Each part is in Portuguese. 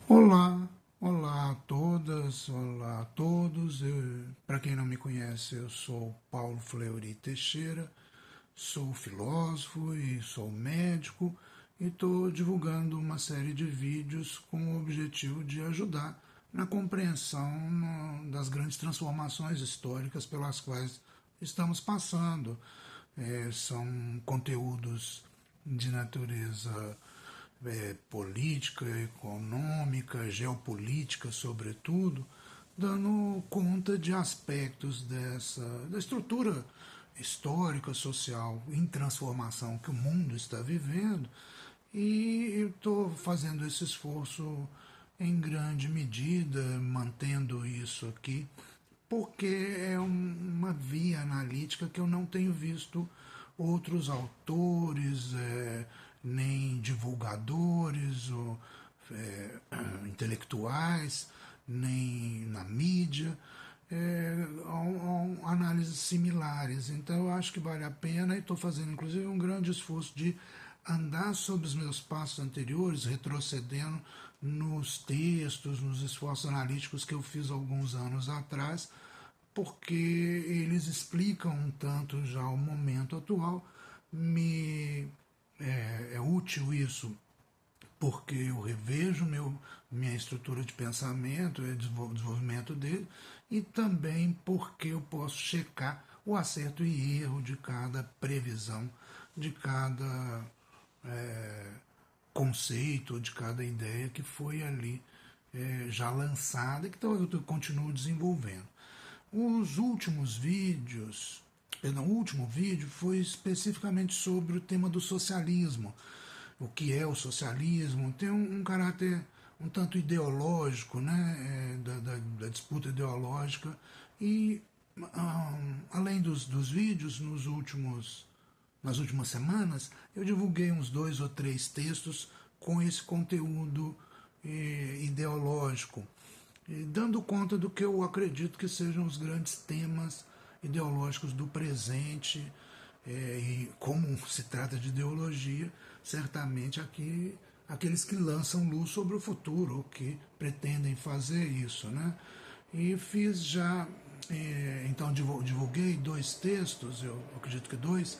Olá, olá a todas, olá a todos. Para quem não me conhece, eu sou Paulo Fleury Teixeira, sou filósofo e sou médico e estou divulgando uma série de vídeos com o objetivo de ajudar na compreensão das grandes transformações históricas pelas quais estamos passando. São conteúdos de natureza política, econômica, geopolítica, sobretudo, dando conta de aspectos da estrutura histórica, social, em transformação que o mundo está vivendo, e eu estou fazendo esse esforço em grande medida, mantendo isso aqui, porque é uma via analítica que eu não tenho visto outros autores, nem divulgadores ou intelectuais, nem na mídia, análises similares. Então eu acho que vale a pena e estou fazendo inclusive um grande esforço de andar sobre os meus passos anteriores, retrocedendo nos textos, nos esforços analíticos que eu fiz alguns anos atrás, porque eles explicam um tanto já o momento atual. É útil isso porque eu revejo minha estrutura de pensamento, o desenvolvimento dele, e também porque eu posso checar o acerto e erro de cada previsão, de cada conceito, de cada ideia que foi ali já lançada e que talvez eu continue desenvolvendo. Os últimos vídeos, perdão, o último vídeo foi especificamente sobre o tema do socialismo. O que é o socialismo? Tem um caráter um tanto ideológico, né, da disputa ideológica. E, além dos vídeos, nas últimas semanas, eu divulguei uns 2 ou 3 textos com esse conteúdo ideológico, dando conta do que eu acredito que sejam os grandes temas ideológicos do presente. E como se trata de ideologia, certamente aqueles que lançam luz sobre o futuro, ou que pretendem fazer isso, né? E fiz já, então divulguei 2 textos, eu acredito que 2.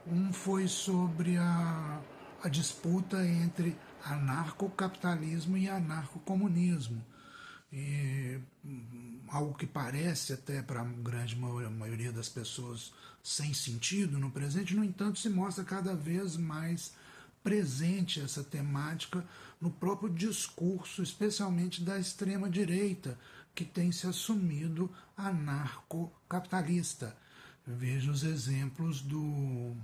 Um foi sobre a disputa entre anarcocapitalismo e anarcocomunismo. E algo que parece até para a grande maioria das pessoas sem sentido no presente, no entanto, se mostra cada vez mais presente essa temática no próprio discurso, especialmente da extrema-direita, que tem se assumido anarcocapitalista. Veja os exemplos do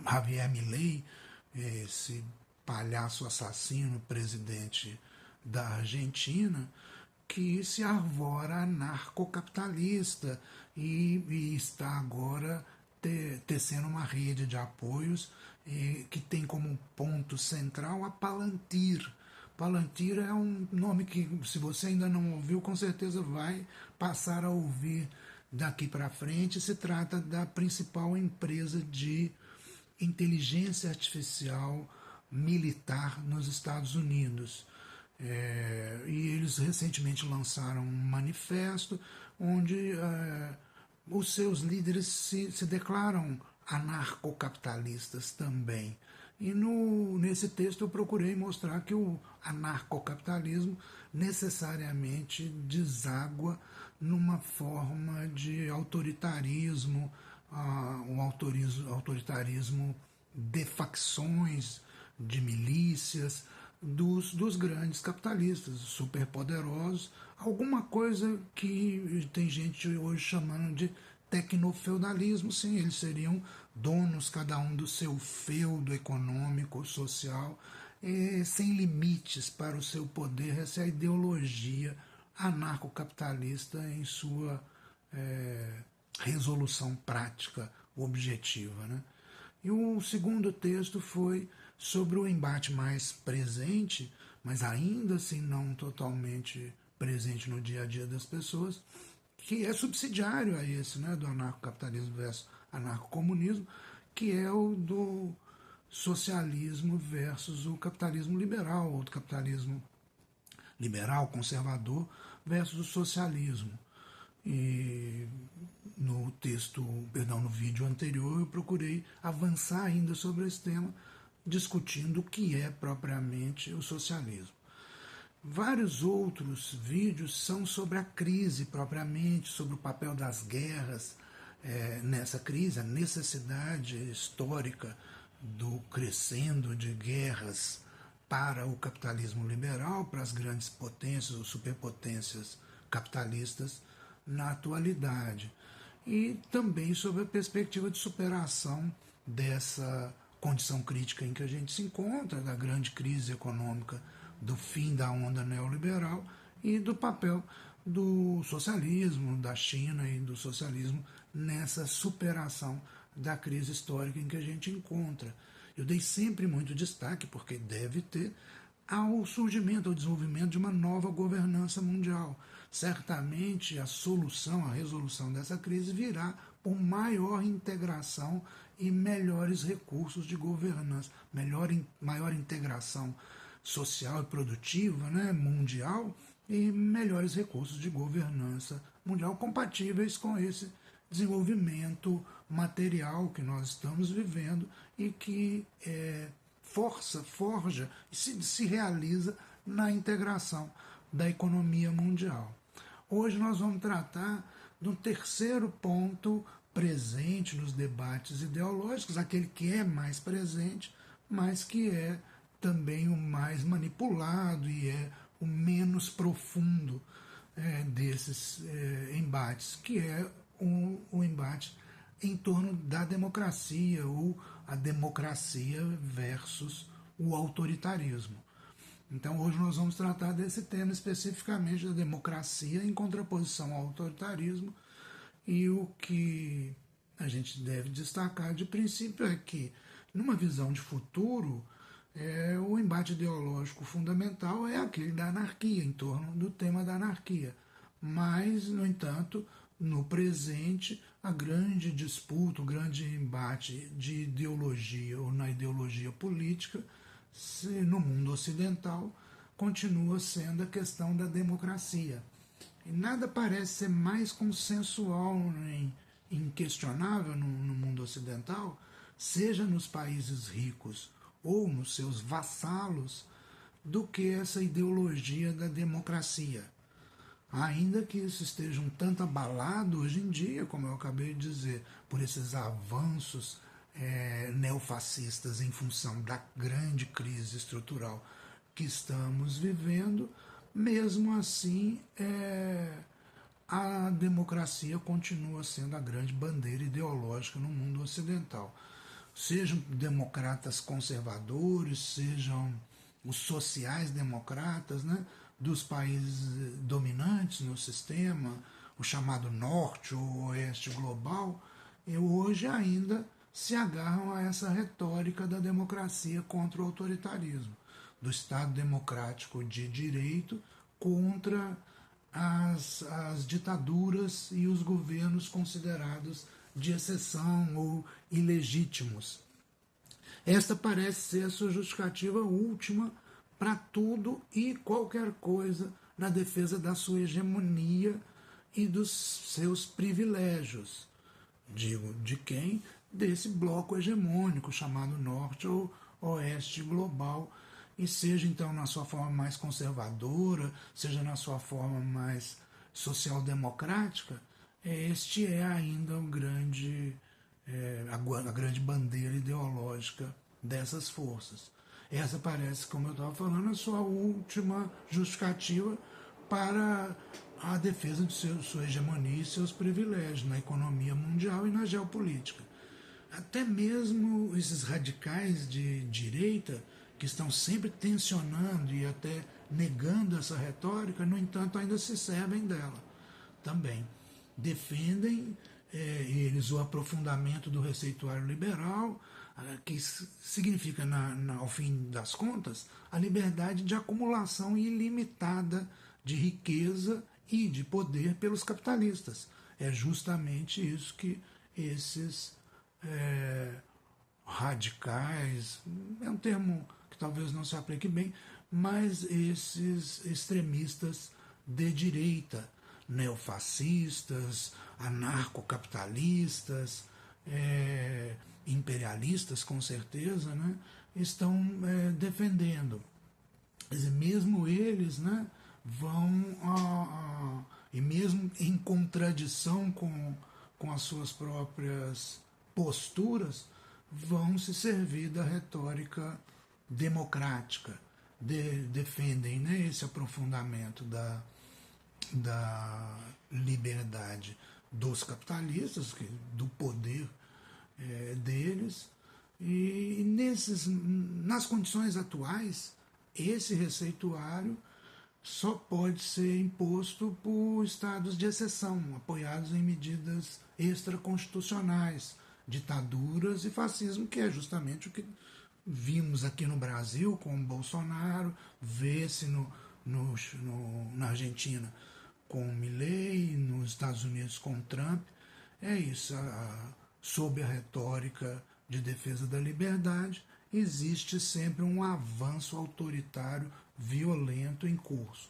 Javier Milei, esse palhaço assassino, presidente da Argentina, que se arvora anarcocapitalista e está agora tecendo uma rede de apoios que tem como ponto central a Palantir. Palantir é um nome que, se você ainda não ouviu, com certeza vai passar a ouvir daqui para frente. Se trata da principal empresa de inteligência artificial militar nos Estados Unidos. E eles recentemente lançaram um manifesto onde os seus líderes se declaram anarcocapitalistas também. E nesse texto eu procurei mostrar que o anarcocapitalismo necessariamente deságua numa forma de autoritarismo, um autoritarismo de facções, de milícias, dos grandes capitalistas, superpoderosos, alguma coisa que tem gente hoje chamando de tecnofeudalismo. Sim, eles seriam donos, cada um do seu feudo econômico, social, sem limites para o seu poder. Essa é a ideologia anarcocapitalista em sua resolução prática, objetiva, né? E o segundo texto foi sobre o embate mais presente, mas ainda assim não totalmente presente no dia a dia das pessoas, que é subsidiário a esse, né, do anarcocapitalismo versus anarcocomunismo, que é o do socialismo versus o capitalismo liberal, ou o capitalismo liberal, conservador, versus o socialismo. E no texto, perdão, no vídeo anterior, eu procurei avançar ainda sobre esse tema, discutindo o que é propriamente o socialismo. Vários outros vídeos são sobre a crise propriamente, sobre o papel das guerras nessa crise, a necessidade histórica do crescendo de guerras para o capitalismo liberal, para as grandes potências ou superpotências capitalistas na atualidade. E também sobre a perspectiva de superação dessa condição crítica em que a gente se encontra, da grande crise econômica, do fim da onda neoliberal e do papel do socialismo, da China e do socialismo nessa superação da crise histórica em que a gente encontra. Eu dei sempre muito destaque, porque deve ter, ao surgimento, ao desenvolvimento de uma nova governança mundial. Certamente a solução, a resolução dessa crise virá por maior integração e melhores recursos de governança, maior integração social e produtiva, né, mundial, e melhores recursos de governança mundial compatíveis com esse desenvolvimento material que nós estamos vivendo e que forja e se realiza na integração da economia mundial. Hoje nós vamos tratar de um terceiro ponto presente nos debates ideológicos, aquele que é mais presente, mas que é também o mais manipulado e é o menos profundo desses embates, que é o embate em torno da democracia, ou a democracia versus o autoritarismo. Então hoje nós vamos tratar desse tema especificamente, da democracia em contraposição ao autoritarismo, e o que a gente deve destacar de princípio é que, numa visão de futuro, o embate ideológico fundamental é aquele da anarquia, em torno do tema da anarquia. Mas, no entanto, no presente, a grande disputa, o grande embate de ideologia ou na ideologia política, no mundo ocidental, continua sendo a questão da democracia. E nada parece ser mais consensual e inquestionável no mundo ocidental, seja nos países ricos ou nos seus vassalos, do que essa ideologia da democracia. Ainda que isso esteja um tanto abalado hoje em dia, como eu acabei de dizer, por esses avanços neofascistas em função da grande crise estrutural que estamos vivendo, mesmo assim a democracia continua sendo a grande bandeira ideológica no mundo ocidental. Sejam democratas conservadores, sejam os sociais-democratas, né, dos países dominantes no sistema, o chamado norte ou oeste global, e hoje ainda se agarram a essa retórica da democracia contra o autoritarismo, do Estado democrático de direito contra as ditaduras e os governos considerados de exceção ou ilegítimos. Esta parece ser a sua justificativa última para tudo e qualquer coisa na defesa da sua hegemonia e dos seus privilégios. Digo, de quem? Desse bloco hegemônico chamado Norte ou Oeste Global, e seja então na sua forma mais conservadora, seja na sua forma mais social-democrática, este é ainda a grande bandeira ideológica dessas forças. Essa parece, como eu estava falando, a sua última justificativa para a defesa de sua hegemonia e seus privilégios na economia mundial e na geopolítica. Até mesmo esses radicais de direita, que estão sempre tensionando e até negando essa retórica, no entanto, ainda se servem dela também. Defendem eles o aprofundamento do receituário liberal, que significa, ao fim das contas, a liberdade de acumulação ilimitada de riqueza e de poder pelos capitalistas. É justamente isso que esses radicais, é um termo que talvez não se aplique bem, mas esses extremistas de direita, neofascistas, anarcocapitalistas, imperialistas, com certeza, né, estão defendendo. Mesmo eles, né, vão, e mesmo em contradição com as suas próprias posturas, vão se servir da retórica democrática, defendem, né, esse aprofundamento da liberdade dos capitalistas, do poder deles, e nas condições atuais, esse receituário só pode ser imposto por estados de exceção, apoiados em medidas extraconstitucionais, ditaduras e fascismo, que é justamente o que vimos aqui no Brasil com o Bolsonaro, vê-se na Argentina com o Milei, nos Estados Unidos com o Trump. É isso, sob a retórica de defesa da liberdade, existe sempre um avanço autoritário violento em curso.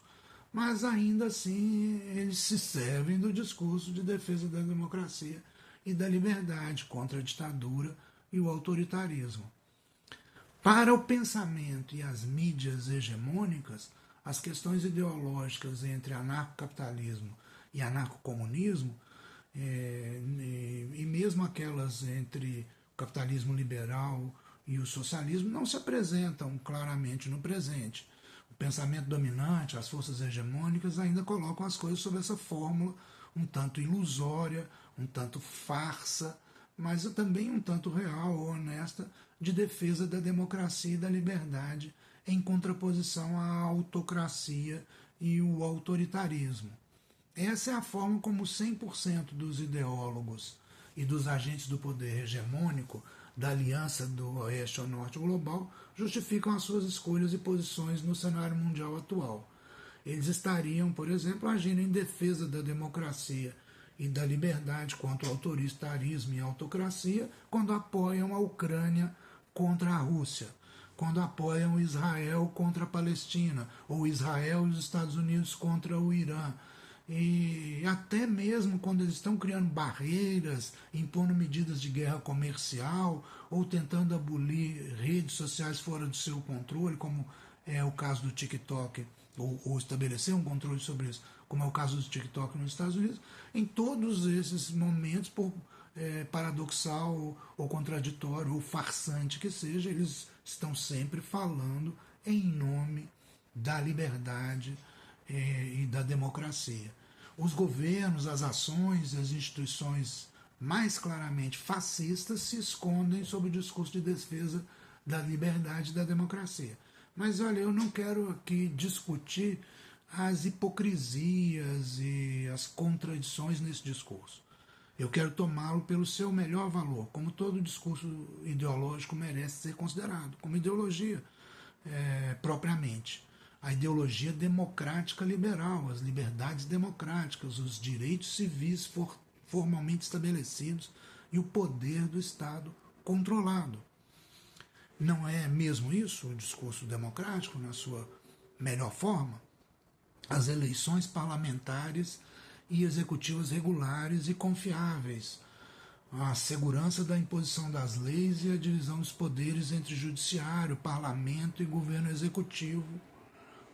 Mas ainda assim eles se servem do discurso de defesa da democracia e da liberdade contra a ditadura e o autoritarismo. Para o pensamento e as mídias hegemônicas, as questões ideológicas entre anarcocapitalismo e anarcocomunismo, e mesmo aquelas entre o capitalismo liberal e o socialismo, não se apresentam claramente no presente. O pensamento dominante, as forças hegemônicas, ainda colocam as coisas sob essa fórmula um tanto ilusória, um tanto farsa, mas também um tanto real ou honesta, de defesa da democracia e da liberdade, em contraposição à autocracia e o autoritarismo. Essa é a forma como 100% dos ideólogos e dos agentes do poder hegemônico da aliança do Oeste ao Norte global justificam as suas escolhas e posições no cenário mundial atual. Eles estariam, por exemplo, agindo em defesa da democracia e da liberdade contra o autoritarismo e a autocracia quando apoiam a Ucrânia contra a Rússia, quando apoiam Israel contra a Palestina, ou Israel e os Estados Unidos contra o Irã. E até mesmo quando eles estão criando barreiras, impondo medidas de guerra comercial, ou tentando abolir redes sociais fora do seu controle, como é o caso do TikTok, ou estabelecer um controle sobre isso, como é o caso do TikTok nos Estados Unidos, em todos esses momentos, por paradoxal ou contraditório ou farsante que seja, eles estão sempre falando em nome da liberdade e da democracia. Os governos, as ações, as instituições mais claramente fascistas se escondem sob o discurso de defesa da liberdade e da democracia. Mas olha, eu não quero aqui discutir as hipocrisias e as contradições nesse discurso. Eu quero tomá-lo pelo seu melhor valor, como todo discurso ideológico merece ser considerado, como ideologia propriamente. A ideologia democrática liberal, as liberdades democráticas, os direitos civis formalmente estabelecidos e o poder do Estado controlado. Não é mesmo isso o discurso democrático na sua melhor forma? As eleições parlamentares e executivas regulares e confiáveis, a segurança da imposição das leis e a divisão dos poderes entre judiciário, parlamento e governo executivo.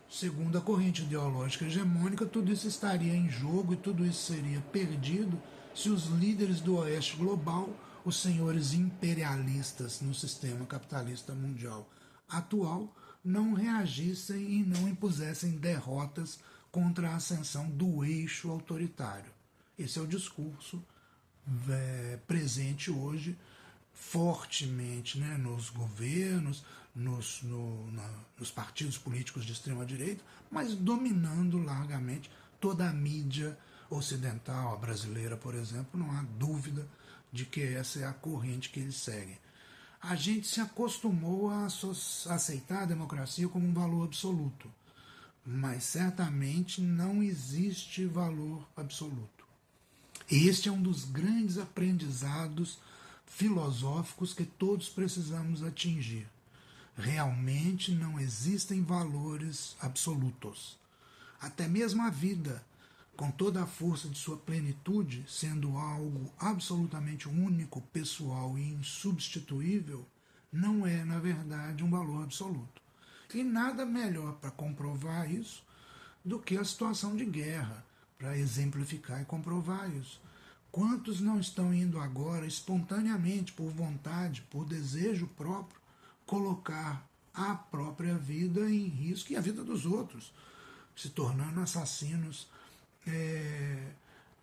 Segundo a corrente ideológica hegemônica, tudo isso estaria em jogo e tudo isso seria perdido se os líderes do Oeste global, os senhores imperialistas no sistema capitalista mundial atual, não reagissem e não impusessem derrotas contra a ascensão do eixo autoritário. Esse é o discurso presente hoje fortemente, né, nos governos, nos partidos políticos de extrema-direita, mas dominando largamente toda a mídia ocidental, a brasileira, por exemplo, não há dúvida de que essa é a corrente que eles seguem. A gente se acostumou a aceitar a democracia como um valor absoluto, mas certamente não existe valor absoluto. Este é um dos grandes aprendizados filosóficos que todos precisamos atingir. Realmente não existem valores absolutos. Até mesmo a vida, com toda a força de sua plenitude, sendo algo absolutamente único, pessoal e insubstituível, não é, na verdade, um valor absoluto. E nada melhor para comprovar isso do que a situação de guerra, para exemplificar e comprovar isso. Quantos não estão indo agora, espontaneamente, por vontade, por desejo próprio, colocar a própria vida em risco e a vida dos outros, se tornando assassinos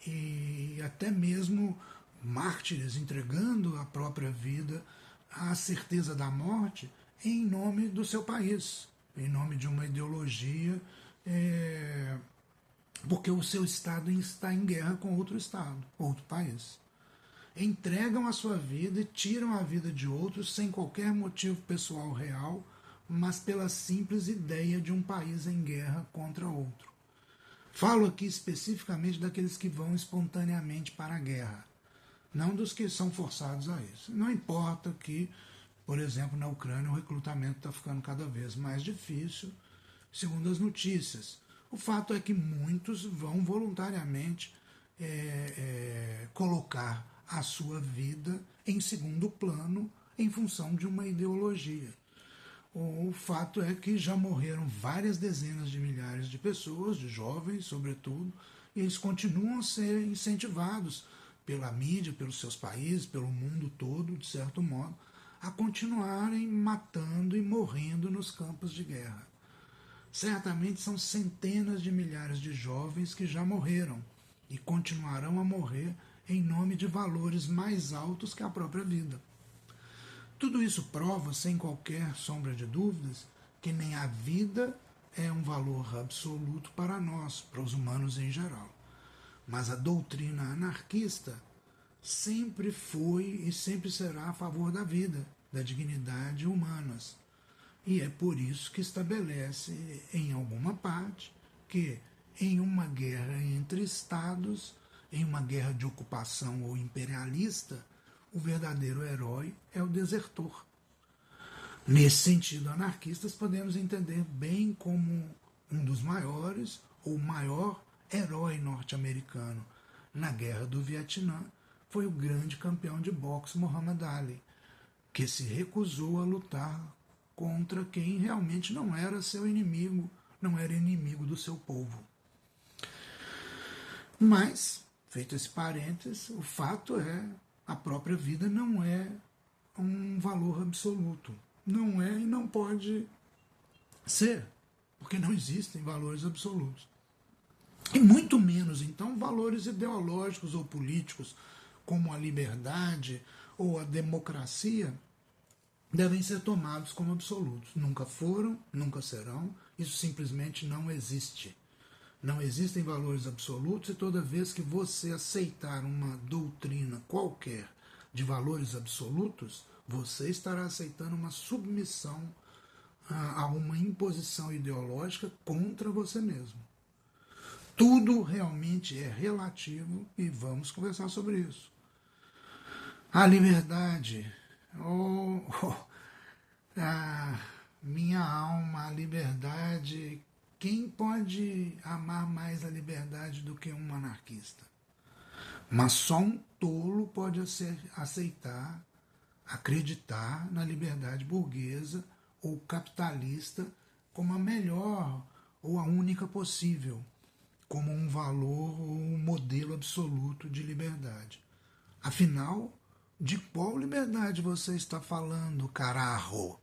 e até mesmo mártires, entregando a própria vida à certeza da morte em nome do seu país, em nome de uma ideologia, porque o seu Estado está em guerra com outro Estado, outro país. Entregam a sua vida e tiram a vida de outros sem qualquer motivo pessoal real, mas pela simples ideia de um país em guerra contra outro. Falo aqui especificamente daqueles que vão espontaneamente para a guerra, não dos que são forçados a isso. Não importa que, por exemplo, na Ucrânia o recrutamento está ficando cada vez mais difícil, segundo as notícias. O fato é que muitos vão voluntariamente colocar a sua vida em segundo plano em função de uma ideologia. O fato é que já morreram várias dezenas de milhares de pessoas, de jovens sobretudo, e eles continuam a ser incentivados pela mídia, pelos seus países, pelo mundo todo, de certo modo, a continuarem matando e morrendo nos campos de guerra. Certamente são centenas de milhares de jovens que já morreram e continuarão a morrer em nome de valores mais altos que a própria vida. Tudo isso prova, sem qualquer sombra de dúvidas, que nem a vida é um valor absoluto para nós, para os humanos em geral. Mas a doutrina anarquista sempre foi e sempre será a favor da vida, da dignidade humanas. E é por isso que estabelece, em alguma parte, que em uma guerra entre estados, em uma guerra de ocupação ou imperialista, o verdadeiro herói é o desertor. Nesse sentido, anarquistas podemos entender bem como um dos maiores, ou o maior herói norte-americano na Guerra do Vietnã foi o grande campeão de boxe Muhammad Ali, que se recusou a lutar contra quem realmente não era seu inimigo, não era inimigo do seu povo. Mas, feito esse parênteses, o fato é a própria vida não é um valor absoluto. Não é e não pode ser, porque não existem valores absolutos. E muito menos, então, valores ideológicos ou políticos, como a liberdade ou a democracia, devem ser tomados como absolutos. Nunca foram, nunca serão, isso simplesmente não existe. Não existem valores absolutos e toda vez que você aceitar uma doutrina qualquer de valores absolutos, você estará aceitando uma submissão a uma imposição ideológica contra você mesmo. Tudo realmente é relativo e vamos conversar sobre isso. A liberdade, a minha alma, a liberdade. Quem pode amar mais a liberdade do que um anarquista? Mas só um tolo pode aceitar, acreditar na liberdade burguesa ou capitalista como a melhor ou a única possível, como um valor ou um modelo absoluto de liberdade. Afinal, de qual liberdade você está falando, carajo?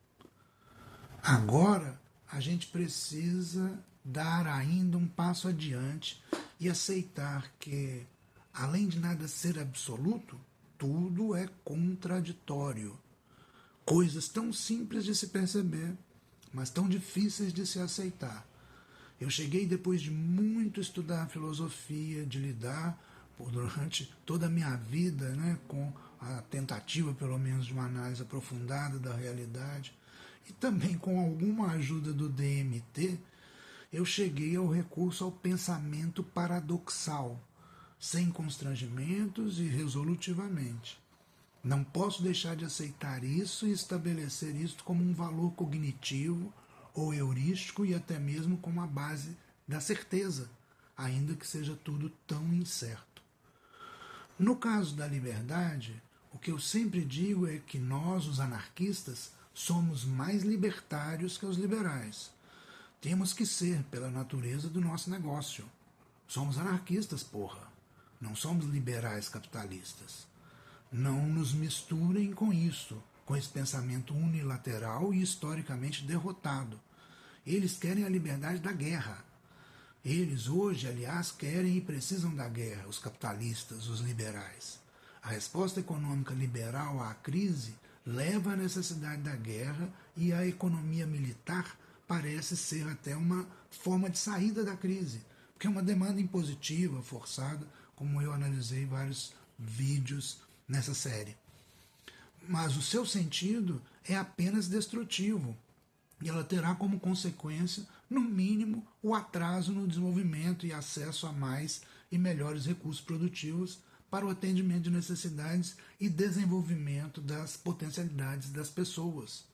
Agora, a gente precisa dar ainda um passo adiante e aceitar que, além de nada ser absoluto, tudo é contraditório. Coisas tão simples de se perceber, mas tão difíceis de se aceitar. Eu cheguei, depois de muito estudar filosofia, de lidar durante toda a minha vida, com a tentativa, pelo menos, de uma análise aprofundada da realidade, e também com alguma ajuda do DMT, eu cheguei ao recurso ao pensamento paradoxal, sem constrangimentos e resolutivamente. Não posso deixar de aceitar isso e estabelecer isso como um valor cognitivo ou heurístico e até mesmo como a base da certeza, ainda que seja tudo tão incerto. No caso da liberdade, o que eu sempre digo é que nós, os anarquistas, somos mais libertários que os liberais. Temos que ser pela natureza do nosso negócio. Somos anarquistas, porra. Não somos liberais capitalistas. Não nos misturem com isso, com esse pensamento unilateral e historicamente derrotado. Eles querem a liberdade da guerra. Eles hoje, aliás, querem e precisam da guerra, os capitalistas, os liberais. A resposta econômica liberal à crise leva à necessidade da guerra e a economia militar parece ser até uma forma de saída da crise, porque é uma demanda impositiva, forçada, como eu analisei em vários vídeos nessa série. Mas o seu sentido é apenas destrutivo e ela terá como consequência, no mínimo, o atraso no desenvolvimento e acesso a mais e melhores recursos produtivos para o atendimento de necessidades e desenvolvimento das potencialidades das pessoas,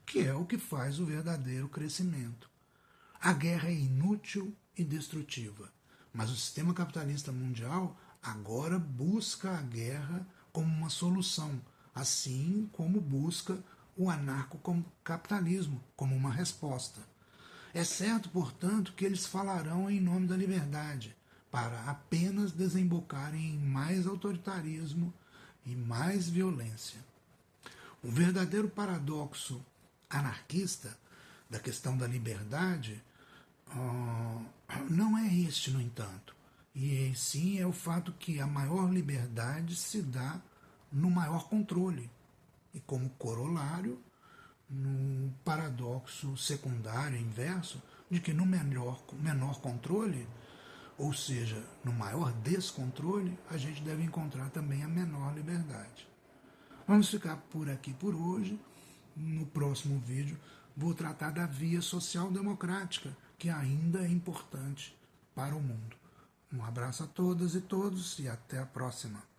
que é o que faz o verdadeiro crescimento. A guerra é inútil e destrutiva, mas o sistema capitalista mundial agora busca a guerra como uma solução, assim como busca o anarcocapitalismo como uma resposta. É certo, portanto, que eles falarão em nome da liberdade, para apenas desembocarem em mais autoritarismo e mais violência. O verdadeiro paradoxo anarquista da questão da liberdade não é este, no entanto, e sim é o fato que a maior liberdade se dá no maior controle, e como corolário, no paradoxo secundário inverso, de que no menor controle, ou seja, no maior descontrole, a gente deve encontrar também a menor liberdade. Vamos ficar por aqui por hoje. No próximo vídeo vou tratar da via social-democrática, que ainda é importante para o mundo. Um abraço a todas e todos e até a próxima.